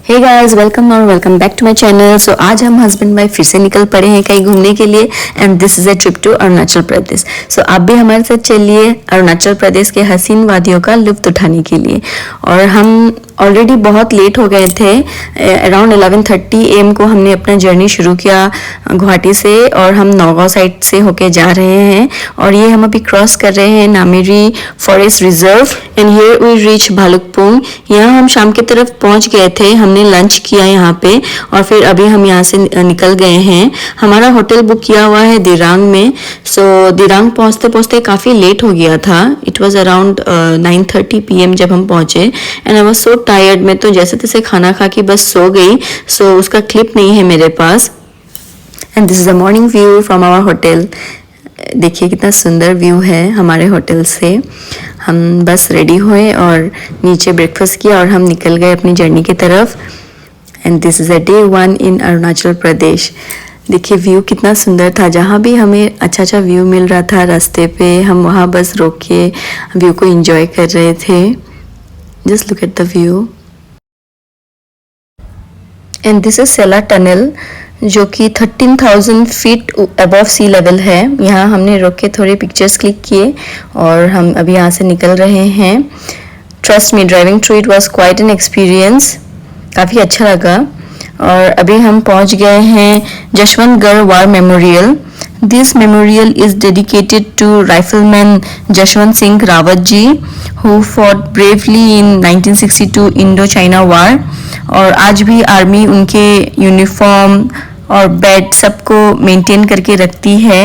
हे guys, welcome और welcome back to my channel. So आज हम हस्बैंड वाइफ फिर से निकल पड़े हैं कहीं घूमने के लिए and this is a trip to Arunachal Pradesh. So आप भी हमारे साथ चलिए अरुणाचल प्रदेश के हसीन वादियों का लुत्फ उठाने के लिए। और हम ऑलरेडी बहुत लेट हो गए थे, अराउंड 11:30 AM को हमने अपना जर्नी शुरू किया गुवाहाटी से और हम नौगांव साइड से होके जा रहे हैं। और ये हम अभी क्रॉस कर रहे हैं Nameri forest reserve and here we reach Bhalukpong. यहाँ हम शाम की तरफ पहुँच गए थे, हमने लंच किया यहाँ पे और फिर अभी हम यहाँ से निकल गए हैं। हमारा होटल बुक किया हुआ है दिरांग में। सो दिरांग पहुँचते पहुँचते काफ़ी लेट हो गया था। इट वॉज अराउंड 9:30 PM जब हम पहुँचे and I was so tired. मैं तो जैसे तैसे खाना खा के बस सो गई। सो उसका क्लिप नहीं है मेरे पास। And this is a morning view from our hotel. देखिए कितना सुंदर व्यू है हमारे होटल से। हम बस रेडी हुए और नीचे ब्रेकफास्ट किया और हम निकल गए अपनी जर्नी की तरफ। And this is a day 1 इन अरुणाचल प्रदेश। देखिए व्यू कितना सुंदर था। जहाँ भी हमें अच्छा व्यू मिल रहा था रास्ते पे, हम वहाँ बस रोक के व्यू को एंजॉय कर रहे थे। Just look at the view. And this is Sela tunnel जो कि 13,000 फीट अबव सी लेवल है। यहाँ हमने रोक के थोड़े पिक्चर्स क्लिक किए और हम अभी यहाँ से निकल रहे हैं। Trust me, driving through it was quite an experience. काफ़ी अच्छा लगा। और अभी हम पहुँच गए हैं Jaswantgarh war memorial. This memorial is dedicated to rifleman Jaswant Singh Rawat ji who fought bravely in 1962 Indo China war. और आज भी आर्मी उनके यूनिफॉर्म और बेड सबको मेंटेन करके रखती है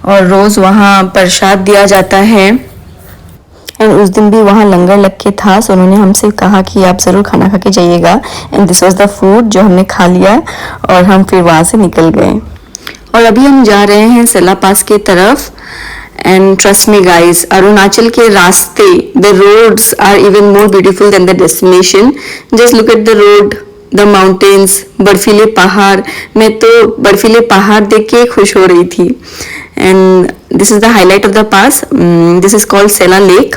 और रोज़ वहाँ प्रसाद दिया जाता है। एंड उस दिन भी वहाँ लंगर लग के था। सो उन्होंने हमसे कहा कि आप ज़रूर खाना खा के जाइएगा। And this was the food जो हमने खा लिया और हम फिर वहाँ से निकल गए। और अभी हम जा रहे हैं सेला पास की तरफ। And trust me guys, Arunachal के रास्ते, the roads are even more beautiful than the destination. Just look at the road, the mountains, बर्फीले पहाड़। मैं तो बर्फीले पहाड़ देख के खुश हो रही थी। And this is the highlight of the pass. This is called Sela lake,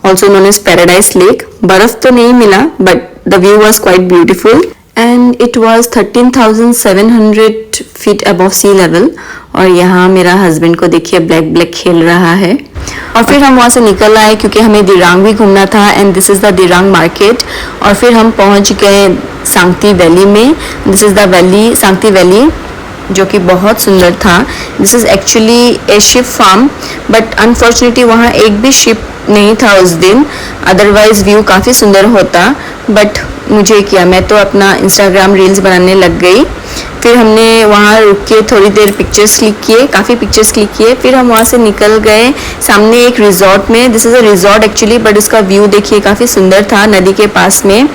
also known as paradise lake. बर्फ तो नहीं मिला but the view was quite beautiful and it was 13,700 feet above sea level. और यहाँ मेरा हस्बैंड को देखिए black खेल रहा है। और फिर हम वहाँ से निकल आए क्योंकि हमें दिरांग भी घूमना था। And this is the Dirang market. और फिर हम पहुँच गए सांगती वैली में। This is the valley, Sangti valley, जो कि बहुत सुंदर था। This is actually a sheep farm but unfortunately वहाँ एक भी शिप नहीं था उस दिन, अदरवाइज व्यू काफ़ी सुंदर होता। बट मुझे क्या, मैं तो अपना इंस्टाग्राम रील्स बनाने लग गई। फिर हमने वहाँ रुक के थोड़ी देर पिक्चर्स क्लिक किए, काफ़ी पिक्चर्स क्लिक किए। फिर हम वहाँ से निकल गए सामने एक रिजॉर्ट में। This is a resort actually but उसका व्यू देखिए काफ़ी सुंदर था नदी के पास में।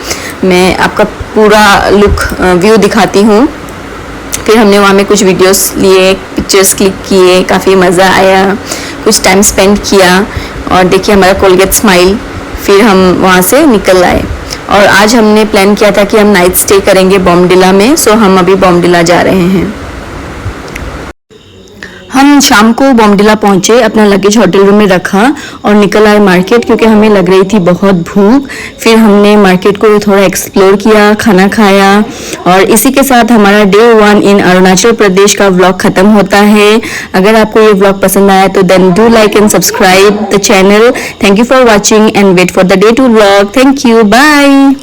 मैं आपका पूरा लुक व्यू दिखाती हूँ। फिर हमने वहाँ में कुछ वीडियोस लिए, पिक्चर्स क्लिक किए, काफ़ी मज़ा आया, कुछ टाइम स्पेंड किया। और देखिए हमारा कोलगेट स्माइल। फिर हम वहाँ से निकल आए और आज हमने प्लान किया था कि हम नाइट स्टे करेंगे बॉमडिला में। सो हम अभी बॉमडिला जा रहे हैं। हम शाम को बॉमडिला पहुंचे, अपना लगेज होटल रूम में रखा और निकल आए मार्केट क्योंकि हमें लग रही थी बहुत भूख। फिर हमने मार्केट को थोड़ा एक्सप्लोर किया, खाना खाया और इसी के साथ हमारा डे 1 इन अरुणाचल प्रदेश का व्लॉग ख़त्म होता है। अगर आपको ये व्लॉग पसंद आया तो then do like and subscribe the channel. Thank you for watching and wait for the day 2 vlog. Thank you, bye.